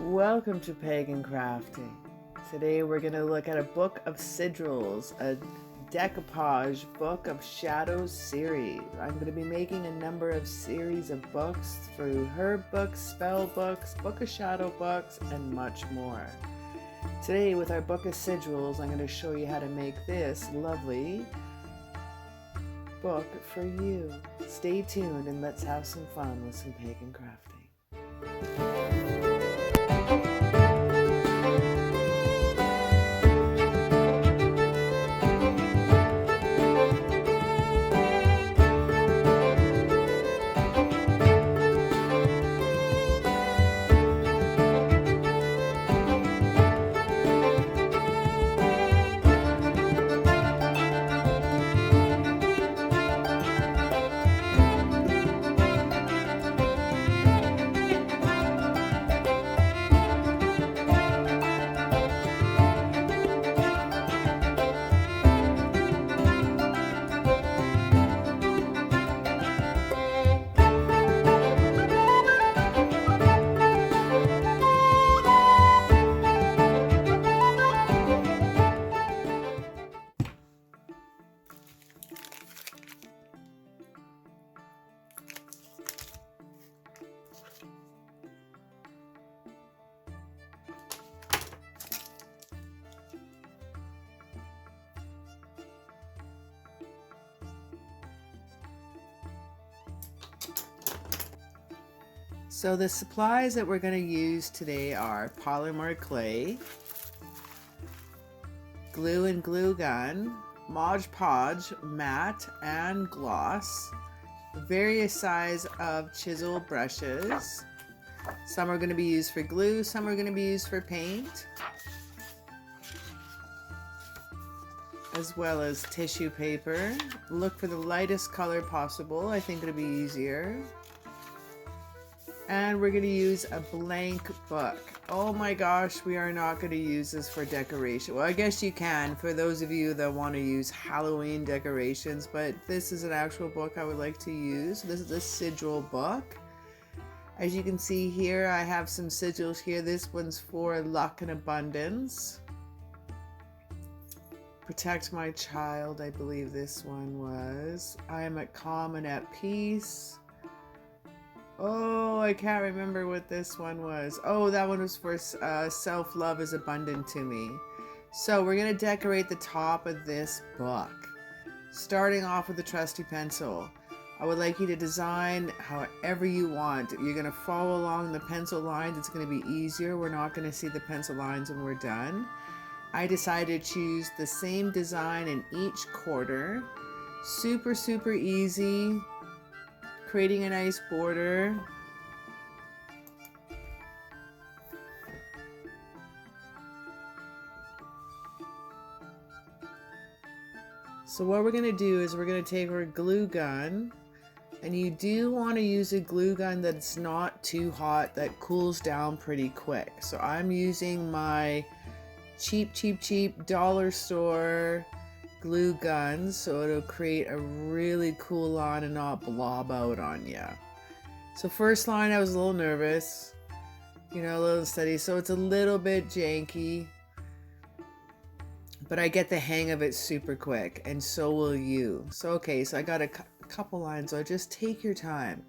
Welcome to Pagan Crafting. Today we're going to look at a book of sigils, a Decapouge book of shadows series. I'm going to be making a number of series of books through herb books, spell books, book of shadow books, and much more. Today with our book of sigils, I'm going to show you how to make this lovely book for you. Stay tuned and let's have some fun with some pagan crafting. So the supplies that we're going to use today are polymer clay, glue and glue gun, Mod Podge matte and gloss, various size of chisel brushes. Some are going to be used for glue, some are going to be used for paint, as well as tissue paper. Look for the lightest color possible. I think it'll be easier. And we're going to use a blank book. Oh my gosh, we are not going to use this for decoration. Well, I guess you can for those of you that want to use Halloween decorations, but this is an actual book I would like to use. This is a sigil book. As you can see here, I have some sigils here. This one's for luck and abundance. Protect my child, I believe this one was. I am at calm and at peace. Oh, I can't remember what this one was. Oh, that one was for self-love is abundant to me. So we're going to decorate the top of this book. Starting off with the trusty pencil. I would like you to design however you want. You're going to follow along the pencil lines. It's going to be easier. We're not going to see the pencil lines when we're done. I decided to choose the same design in each quarter. Super, super easy. Creating a nice border. So what we're going to do is we're going to take our glue gun, and you do want to use a glue gun that's not too hot, that cools down pretty quick. So I'm using my cheap dollar store glue guns, so it'll create a really cool line and not blob out on you. So first line I was a little nervous, a little steady, so it's a little bit janky, but I get the hang of it super quick, and so will you. So okay, so I got a couple lines, so just take your time.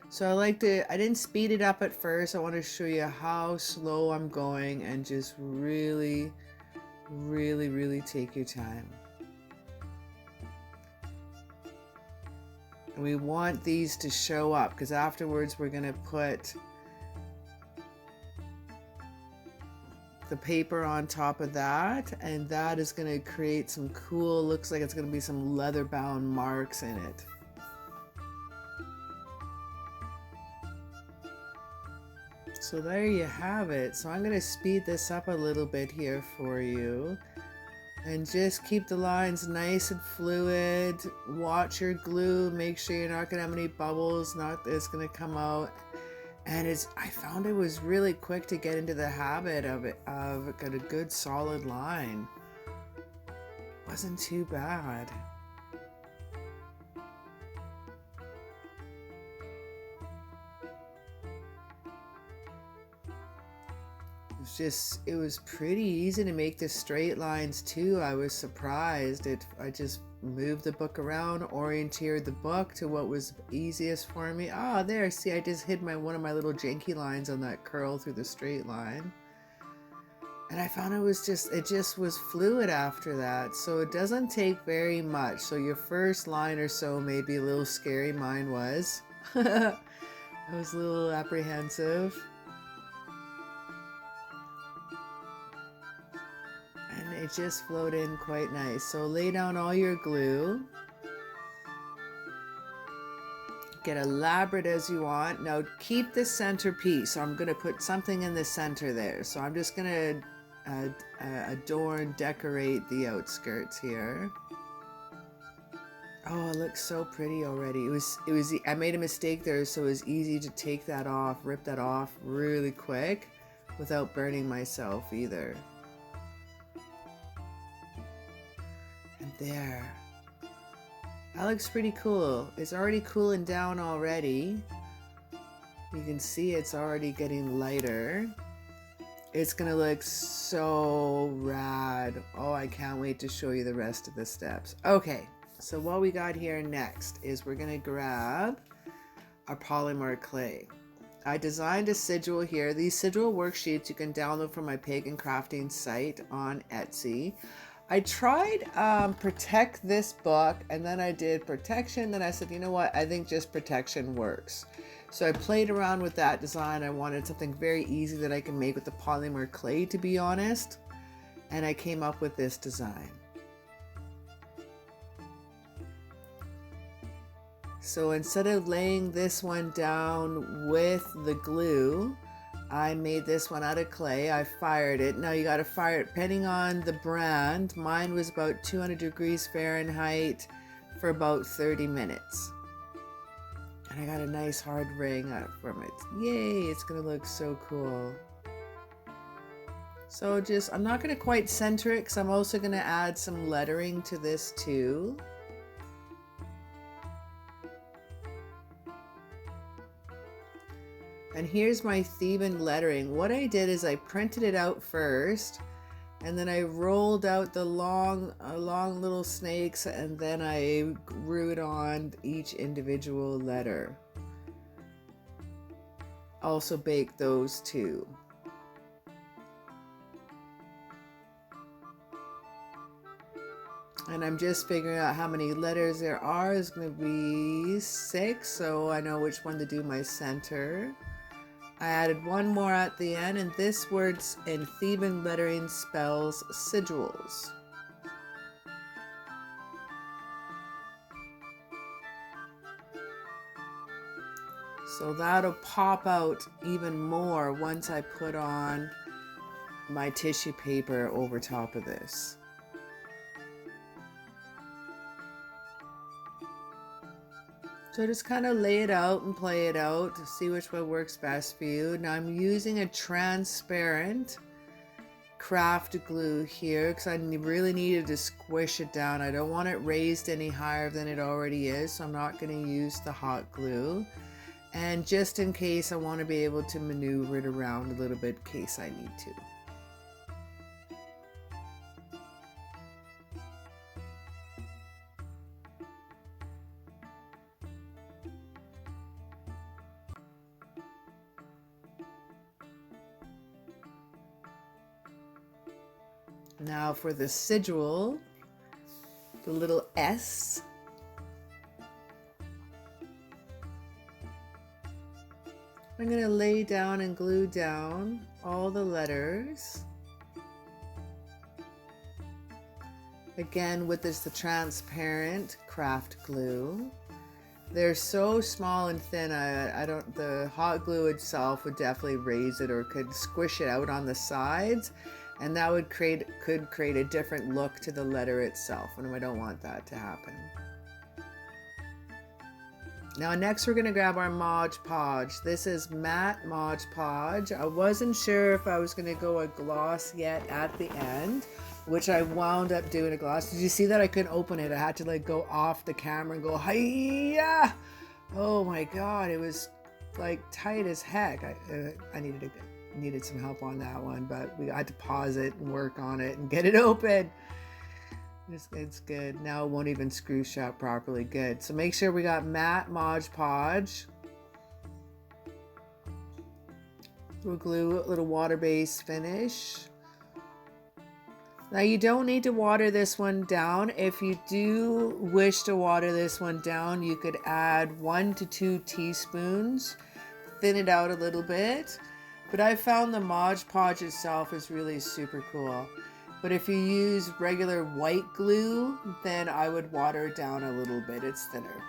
So I didn't speed it up at first. I want to show you how slow I'm going, and just really take your time. And we want these to show up, because afterwards we're going to put the paper on top of that, and that is going to create some cool, looks like it's going to be some leather bound marks in it. So there you have it. So I'm going to speed this up a little bit here for you. And just keep the lines nice and fluid. Watch your glue. Make sure you're not going to have any bubbles. Not that it's going to come out. And I found it was really quick to get into the habit of got a good solid line. Wasn't too bad. it was pretty easy to make the straight lines too. I was surprised. I just moved the book around, orienteered the book to what was easiest for me. Ah, there, see, I just hid one of my little janky lines on that curl through the straight line. And I found it just was fluid after that. So it doesn't take very much. So your first line or so may be a little scary. Mine was. I was a little apprehensive. And it just flowed in quite nice. So lay down all your glue. Get elaborate as you want. Now keep the center piece. So I'm going to put something in the center there. So I'm just going to decorate the outskirts here. Oh, it looks so pretty already. I made a mistake there, so it was easy to take that off, rip that off really quick without burning myself either. And there. That looks pretty cool. It's already cooling down already. You can see it's already getting lighter. It's gonna look so rad. Oh, I can't wait to show you the rest of the steps. Okay, so what we got here next is we're gonna grab our polymer clay. I designed a sigil here. These sigil worksheets you can download from my Pagan crafting site on Etsy. I tried protect this book, and then I did protection. Then I said, you know what? I think just protection works. So I played around with that design. I wanted something very easy that I can make with the polymer clay, to be honest. And I came up with this design. So instead of laying this one down with the glue, I made this one out of clay. I fired it. Now you got to fire it depending on the brand. Mine was about 200 degrees Fahrenheit for about 30 minutes. And I got a nice hard ring out from it. Yay, it's gonna look so cool. So I'm not gonna quite center it because I'm also gonna add some lettering to this too. And here's my Theban lettering. What I did is I printed it out first, and then I rolled out the long little snakes, and then I glued on each individual letter. Also baked those too. And I'm just figuring out how many letters there are. It's going to be 6, so I know which one to do my center. I added one more at the end, and this word in Theban lettering spells sigils. So that'll pop out even more once I put on my tissue paper over top of this. So just kind of lay it out and play it out to see which one works best for you. Now I'm using a transparent craft glue here because I really needed to squish it down. I don't want it raised any higher than it already is, so I'm not going to use the hot glue. And just in case, I want to be able to maneuver it around a little bit in case I need to. Now for the sigil, the little S. I'm going to lay down and glue down all the letters. Again, with the transparent craft glue. They're so small and thin, the hot glue itself would definitely raise it or could squish it out on the sides. And that could create a different look to the letter itself, and I don't want that to happen. Now next we're going to grab our Mod Podge. This is matte Mod Podge. I wasn't sure if I was going to go a gloss yet at the end, which I wound up doing a gloss. Did you see that? I couldn't open it. I had to go off the camera and go, hi-ya! Oh my god, it was tight as heck. I needed needed some help on that one, but we had to pause it and work on it and get it open. It's good. Now it won't even screw shut properly. Good. So make sure we got matte Mod Podge. We'll glue a little water-based finish. Now you don't need to water this one down. If you do wish to water this one down, you could add 1 to 2 teaspoons, thin it out a little bit. But I found the Mod Podge itself is really super cool. But if you use regular white glue, then I would water it down a little bit. It's thinner.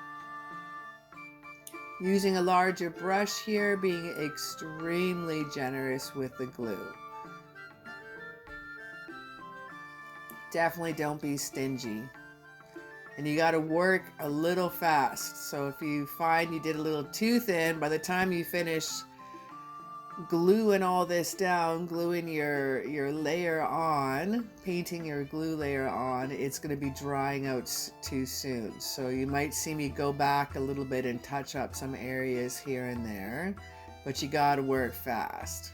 Using a larger brush here, being extremely generous with the glue. Definitely don't be stingy. And you got to work a little fast. So if you find you did a little too thin, by the time you finish gluing all this down, gluing your layer on, painting your glue layer on, it's going to be drying out too soon. So you might see me go back a little bit and touch up some areas here and there, but you got to work fast.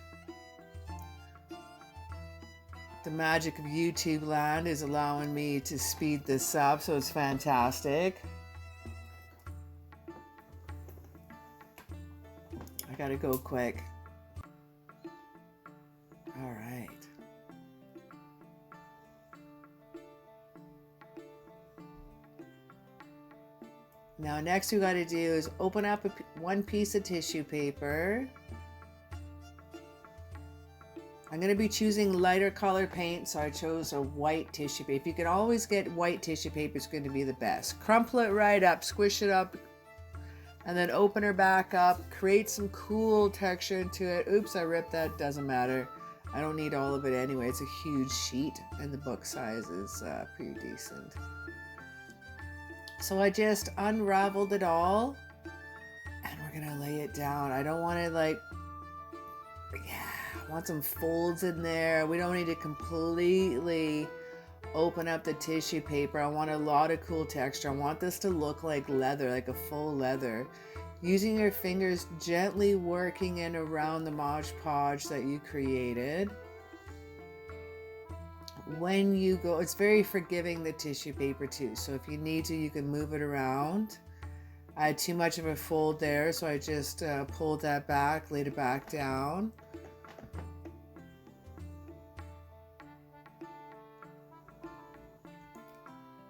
The magic of YouTube land is allowing me to speed this up, so it's fantastic. I gotta go quick. All right. Now next we gotta do is open up one piece of tissue paper. I'm going to be choosing lighter color paint, so I chose a white tissue paper. If you can always get white tissue paper, it's going to be the best. Crumple it right up, squish it up, and then open her back up. Create some cool texture into it. Oops, I ripped that. Doesn't matter. I don't need all of it anyway. It's a huge sheet, and the book size is pretty decent. So I just unraveled it all, and we're going to lay it down. I don't want to I want some folds in there. We don't need to completely open up the tissue paper. I want a lot of cool texture. I want this to look like leather, like a full leather. Using your fingers, gently working in around the Mod Podge that you created. When you go, it's very forgiving, the tissue paper too. So if you need to, you can move it around. I had too much of a fold there, so I just pulled that back, laid it back down.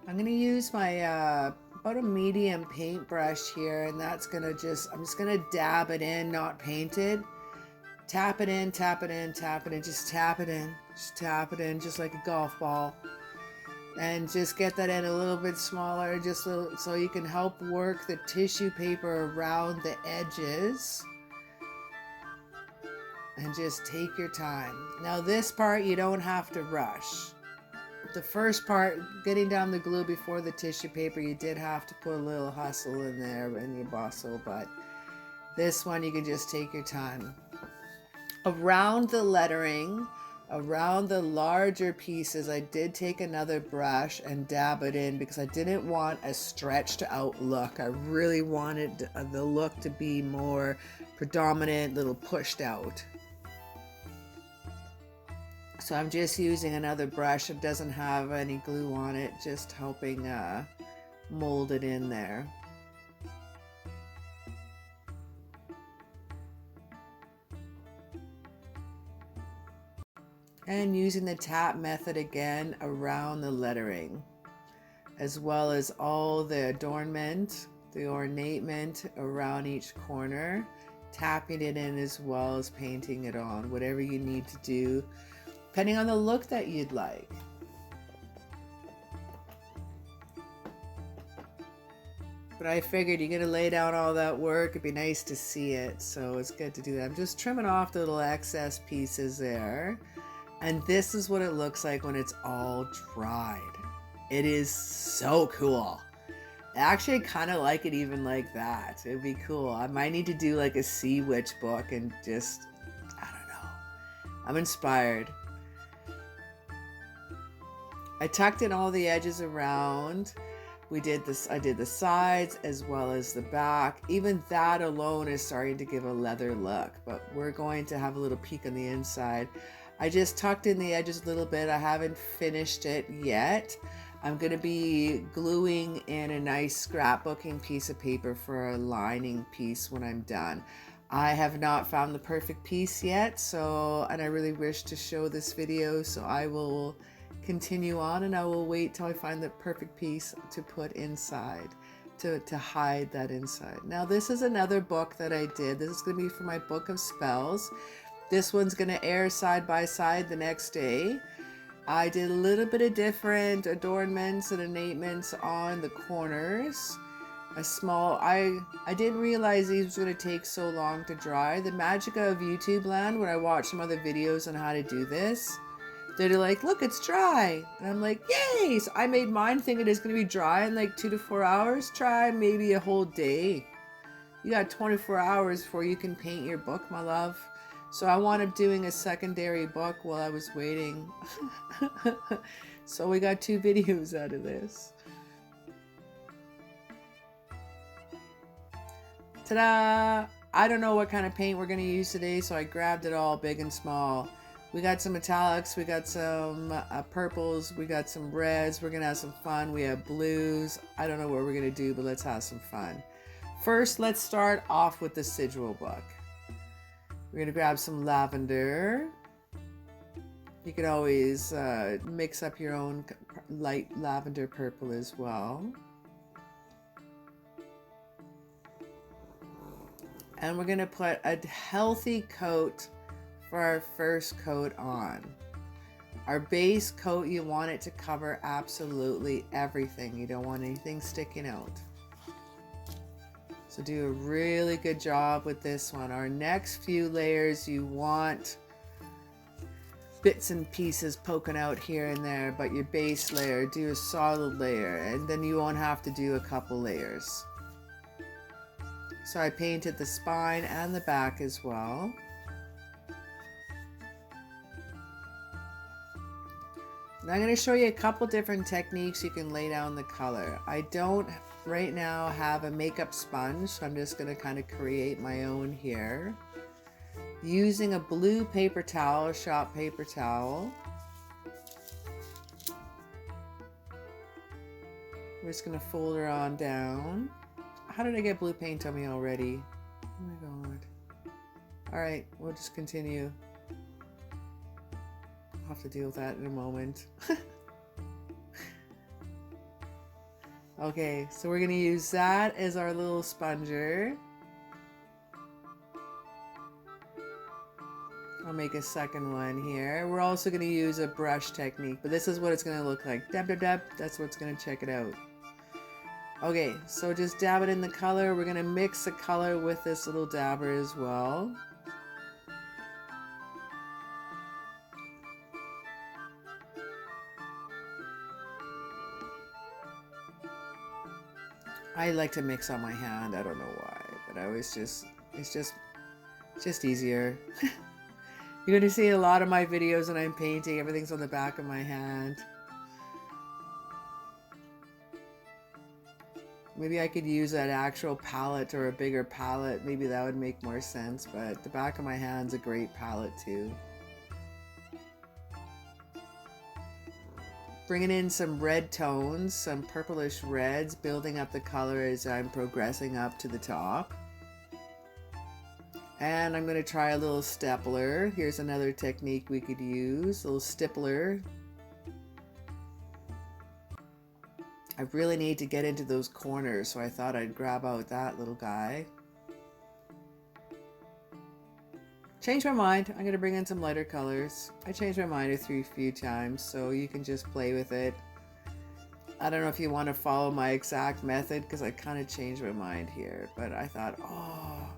I'm going to use my about a medium paintbrush here, and that's going to I'm just going to dab it in, not paint it. Tap it in, tap it in, tap it in, just tap it in. Just tap it in, just like a golf ball. And just get that in a little bit smaller, just so you can help work the tissue paper around the edges. And just take your time. Now this part, you don't have to rush. The first part, getting down the glue before the tissue paper, you did have to put a little hustle in there in your bustle, but this one you can just take your time. Around the lettering, around the larger pieces, I did take another brush and dab it in because I didn't want a stretched out look. I really wanted the look to be more predominant, little pushed out. So I'm just using another brush. It doesn't have any glue on it, just helping mold it in there. And using the tap method again around the lettering, as well as all the adornment, the ornament around each corner, tapping it in as well as painting it on, whatever you need to do, depending on the look that you'd like. But I figured you're going to lay down all that work, it'd be nice to see it, so it's good to do that. I'm just trimming off the little excess pieces there. And this is what it looks like when it's all dried. It is so cool. I actually kind of like it even like that. It'd be cool. I might need to do like a sea witch book and just, I don't know. I'm inspired. I tucked in all the edges around. We did this, I did the sides as well as the back. Even that alone is starting to give a leather look, but we're going to have a little peek on the inside. I just tucked in the edges a little bit. I haven't finished it yet. I'm going to be gluing in a nice scrapbooking piece of paper for a lining piece when I'm done. I have not found the perfect piece yet, and I really wish to show this video, so I will continue on and I will wait till I find the perfect piece to put inside to hide that inside. Now this is another book that I did. This is going to be for my book of spells. This one's going to air side by side the next day. I did a little bit of different adornments and enactments on the corners. I didn't realize these was going to take so long to dry. The magic of YouTube land, when I watched some other videos on how to do this, they're like, look, it's dry. And I'm like, yay! So I made mine thinking it's going to be dry in like 2 to 4 hours. Try maybe a whole day. You got 24 hours before you can paint your book, my love. So I wound up doing a secondary book while I was waiting. So we got 2 videos out of this. Ta-da! I don't know what kind of paint we're going to use today, so I grabbed it all big and small. We got some metallics, we got some purples, we got some reds. We're going to have some fun. We have blues. I don't know what we're going to do, but let's have some fun. First, let's start off with the Sigil book. We're going to grab some lavender. You can always mix up your own light lavender purple as well. And we're going to put a healthy coat for our first coat on. Our base coat, you want it to cover absolutely everything. You don't want anything sticking out. So do a really good job with this one. Our next few layers, you want bits and pieces poking out here and there, but your base layer, do a solid layer, and then you won't have to do a couple layers. So I painted the spine and the back as well. And I'm going to show you a couple different techniques you can lay down the color. I don't right now have a makeup sponge, so I'm just going to kind of create my own here. Using a blue paper towel, shop paper towel. We're just going to fold her on down. How did I get blue paint on me already? Oh my god. Alright, we'll just continue. I'll have to deal with that in a moment. Okay, so we're going to use that as our little sponger. I'll make a second one here. We're also going to use a brush technique, but this is what it's going to look like. Dab, dab, dab. That's what's going to check it out. Okay, so just dab it in the color. We're going to mix the color with this little dabber as well. I like to mix on my hand. I don't know why, but I always it's just easier. You're going to see a lot of my videos when I'm painting. Everything's on the back of my hand. Maybe I could use an actual palette or a bigger palette. Maybe that would make more sense, but the back of my hand's a great palette too. Bringing in some red tones, some purplish reds, building up the color as I'm progressing up to the top. And I'm going to try a little stapler. Here's another technique we could use, a little stippler. I really need to get into those corners, so I thought I'd grab out that little guy. Changed my mind. I'm going to bring in some lighter colors. I changed my mind a few times, so you can just play with it. I don't know if you want to follow my exact method, because I kind of changed my mind here. But I thought, oh,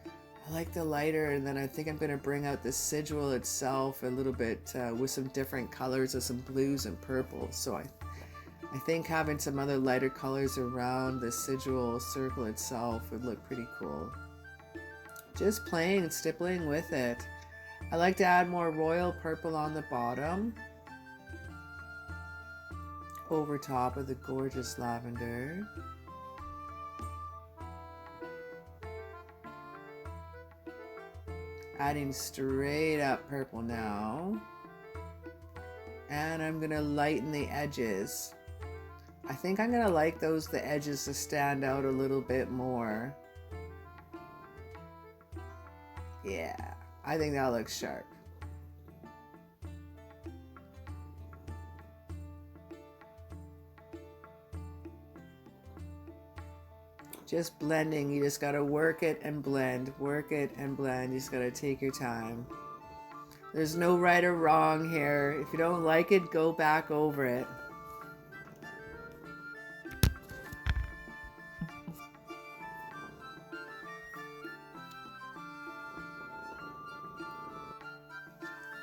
I like the lighter, and then I think I'm going to bring out the sigil itself a little bit with some different colors of some blues and purples. So I think having some other lighter colors around the sigil circle itself would look pretty cool. Just playing and stippling with it. I like to add more royal purple on the bottom. over top of the gorgeous lavender. Adding straight up purple now. And I'm gonna lighten the edges. I think I'm gonna like the edges to stand out a little bit more. Yeah, I think that looks sharp. Just blending, you just gotta work it and blend, work it and blend. You just gotta take your time. There's no right or wrong here. If you don't like it, go back over it.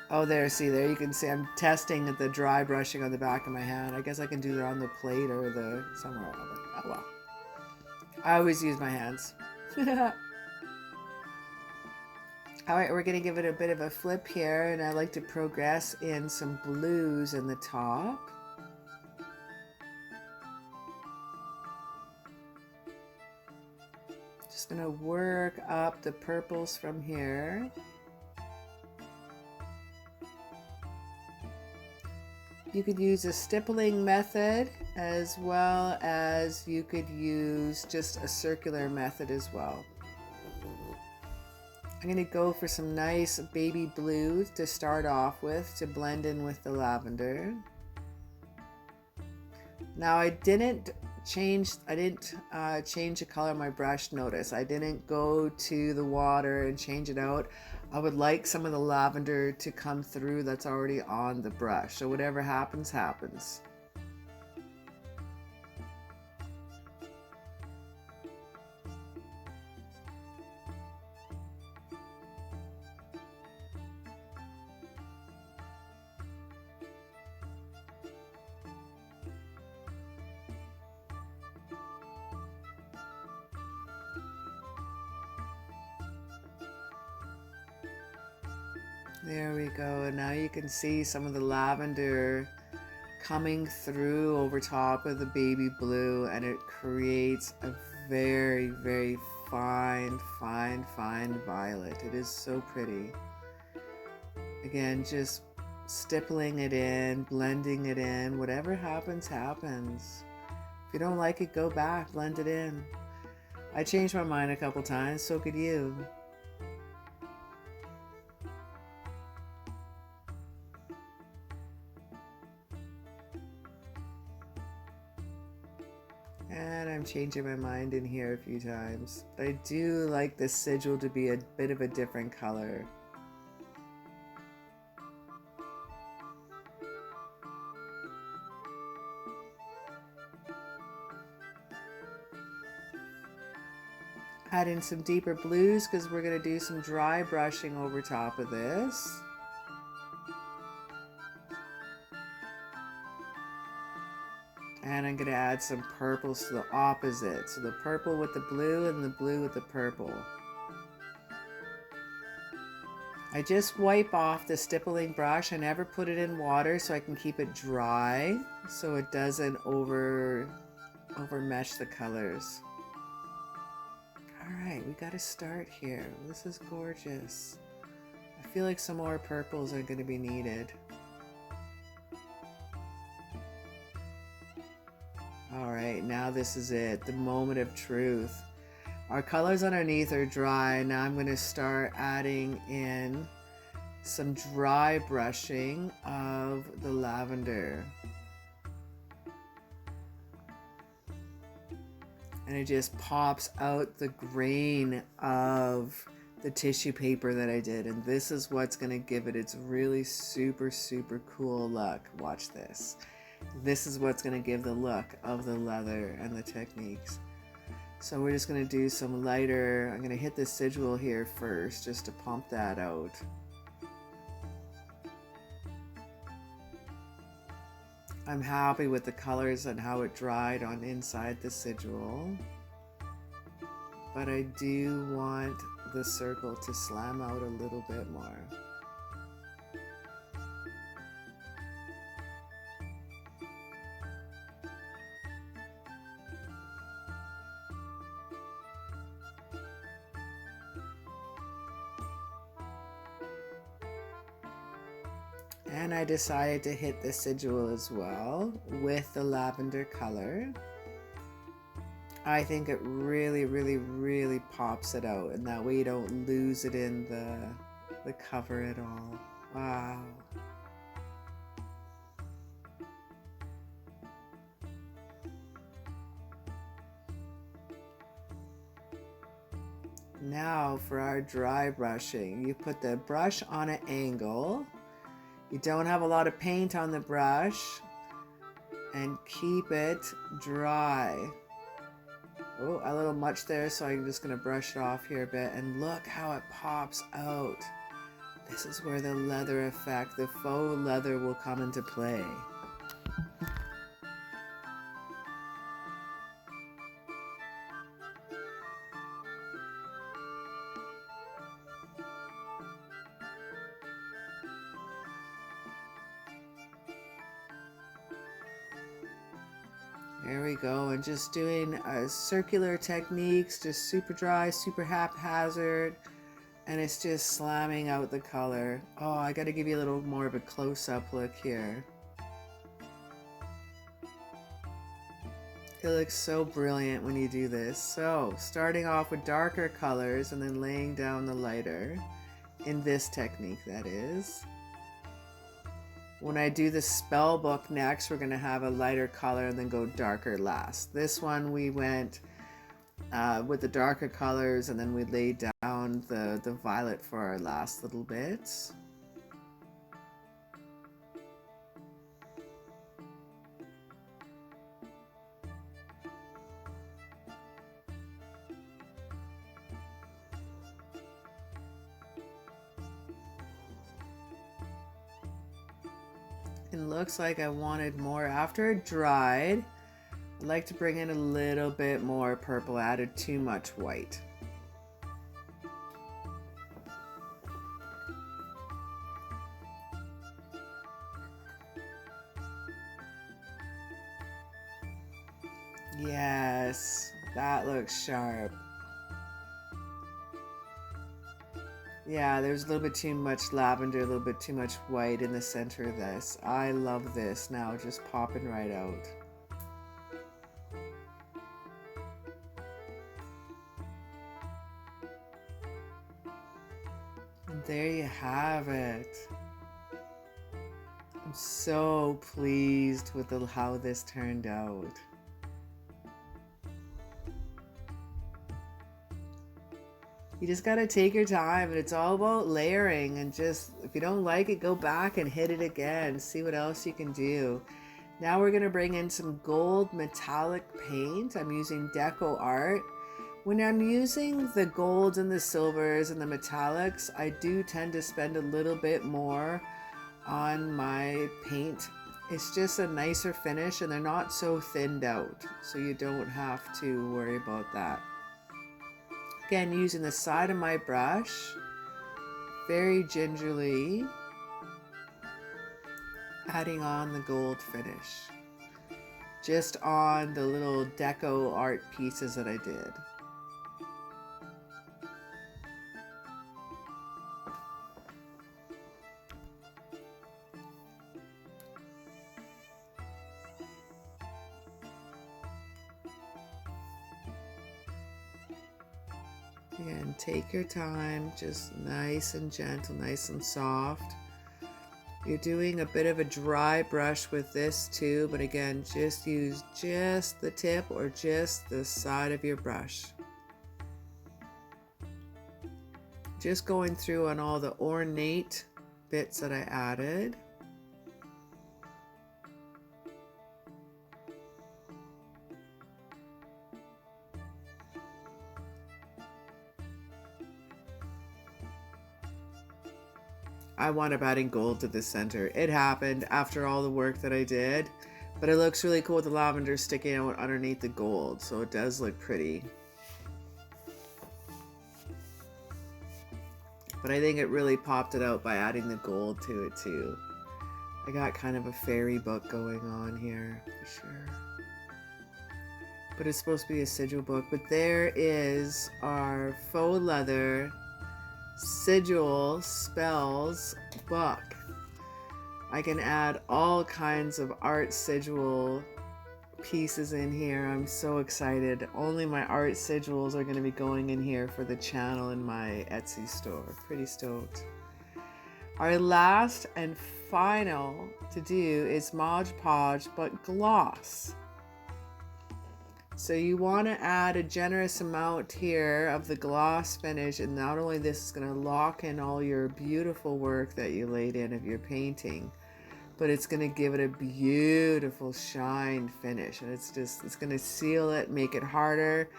Oh, there, see, there you can see I'm testing the dry brushing on the back of my hand. I guess I can do that on the plate or the somewhere else. Oh well. I always use my hands. Alright, we're going to give it a bit of a flip here, and I like to progress in some blues in the top. Just going to work up the purples from here. You could use a stippling method as well as you could use just a circular method as well. I'm going to go for some nice baby blue to start off with to blend in with the lavender. Now I didn't change the color of my brush, notice. I didn't go to the water and change it out. I would like some of the lavender to come through that's already on the brush. So whatever happens, happens. There we go, and now you can see some of the lavender coming through over top of the baby blue, and it creates a very, very fine violet. It is so pretty. Again, just stippling it in, blending it in. Whatever happens, happens. If you don't like it, go back, blend it in. I changed my mind a couple times, so could you. And I'm changing my mind in here a few times. But I do like the sigil to be a bit of a different color. Add in some deeper blues because we're going to do some dry brushing over top of this. And I'm going to add some purples to the opposite. So the purple with the blue and the blue with the purple. I just wipe off the stippling brush. I never put it in water so I can keep it dry so it doesn't overmesh the colors. Alright, we got to start here. This is gorgeous. I feel like some more purples are going to be needed. Alright, now this is it, the moment of truth. Our colors underneath are dry. Now I'm going to start adding in some dry brushing of the lavender. And it just pops out the grain of the tissue paper that I did. And this is what's going to give it its really super cool look. Watch this. This is what's going to give the look of the leather and the techniques. So we're just going to do some lighter, I'm going to hit the sigil here first just to pump that out. I'm happy with the colors and how it dried on inside the sigil. But I do want the circle to slam out a little bit more. And I decided to hit the sigil as well with the lavender color. I think it really, really, really pops it out, and that way you don't lose it in the cover at all. Wow. Now for our dry brushing, you put the brush on an angle. You don't have a lot of paint on the brush, and keep it dry. Oh, a little much there, so I'm just going to brush it off here a bit, and look how it pops out. This is where the leather effect, the faux leather, will come into play. There we go, and just doing circular techniques, just super dry, super haphazard, and it's just slamming out the color. Oh, I got to give you a little more of a close-up look here. It looks so brilliant when you do this. So, starting off with darker colors and then laying down the lighter, in this technique that is. When I do the Spellbook next, we're going to have a lighter color and then go darker last. This one we went with the darker colors, and then we laid down the violet for our last little bits. It looks like I wanted more. After it dried, I'd like to bring in a little bit more purple. I added too much white. Yes, that looks sharp. Yeah, there's a little bit too much lavender, a little bit too much white in the center of this. I love this now, just popping right out. And there you have it. I'm so pleased with how this turned out. You just gotta take your time, and it's all about layering, and just, if you don't like it, go back and hit it again, see what else you can do. Now we're gonna bring in some gold metallic paint. I'm using Deco Art. When I'm using the golds and the silvers and the metallics, I do tend to spend a little bit more on my paint. It's just a nicer finish, and they're not so thinned out, so you don't have to worry about that. Again, using the side of my brush, very gingerly, adding on the gold finish, just on the little Deco Art pieces that I did. Again, take your time, just nice and gentle, nice and soft. You're doing a bit of a dry brush with this too, but again, just use just the tip or just the side of your brush. Just going through on all the ornate bits that I added. I wound up adding gold to the center. It happened after all the work that I did, but it looks really cool with the lavender sticking out underneath the gold, so it does look pretty. But I think it really popped it out by adding the gold to it too. I got kind of a fairy book going on here, for sure. But it's supposed to be a sigil book. But there is our faux leather sigil spells book. I can add all kinds of art sigil pieces in here. I'm so excited. Only my art sigils are going to be going in here for the channel in my Etsy store. Pretty stoked. Our last and final to do is Mod Podge, but gloss. So you want to add a generous amount here of the gloss finish, and not only this is going to lock in all your beautiful work that you laid in of your painting, but it's going to give it a beautiful shine finish, and it's going to seal it, make it harder.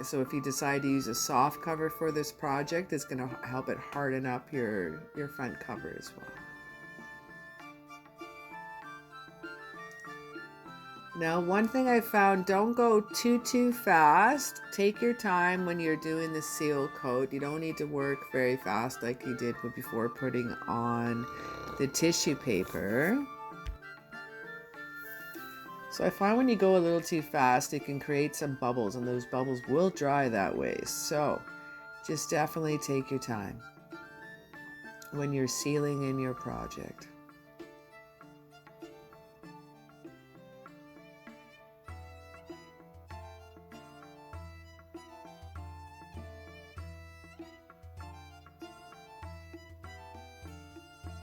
So if you decide to use a soft cover for this project, it's going to help it harden up your front cover as well. Now, one thing I found, don't go too fast. Take your time when you're doing the seal coat. You don't need to work very fast like you did before putting on the tissue paper. So I find when you go a little too fast, it can create some bubbles, and those bubbles will dry that way. So just definitely take your time when you're sealing in your project.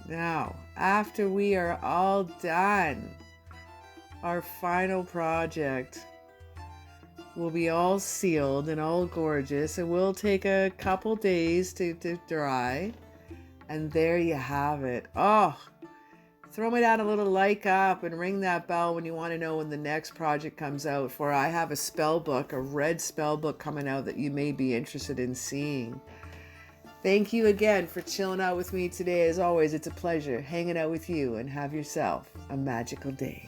Now, after we are all done, our final project will be all sealed and all gorgeous. It will take a couple days to dry. And there you have it. Oh, throw me down a little like up and ring that bell when you want to know when the next project comes out. For I have a spell book, a red spell book coming out that you may be interested in seeing. Thank you again for chilling out with me today. As always, it's a pleasure hanging out with you, and have yourself a magical day.